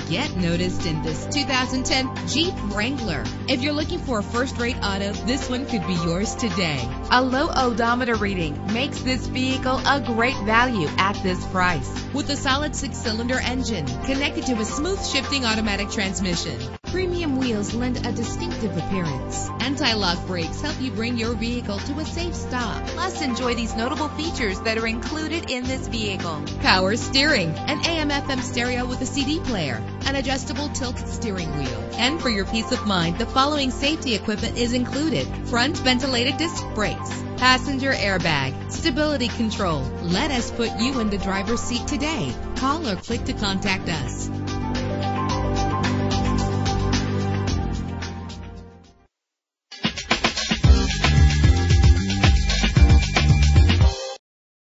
Get noticed in this 2010 Jeep Wrangler. If you're looking for a first-rate auto, this one could be yours today. A low odometer reading makes this vehicle a great value at this price. With a solid 6-cylinder engine connected to a smooth shifting automatic transmission, premium wheels lend a distinctive appearance. Anti-lock brakes help you bring your vehicle to a safe stop. Plus, enjoy these notable features that are included in this vehicle: power steering, an AM/FM stereo with a CD player, an adjustable tilt steering wheel. And for your peace of mind, the following safety equipment is included: front ventilated disc brakes, passenger airbag, stability control. Let us put you in the driver's seat today. Call or click to contact us.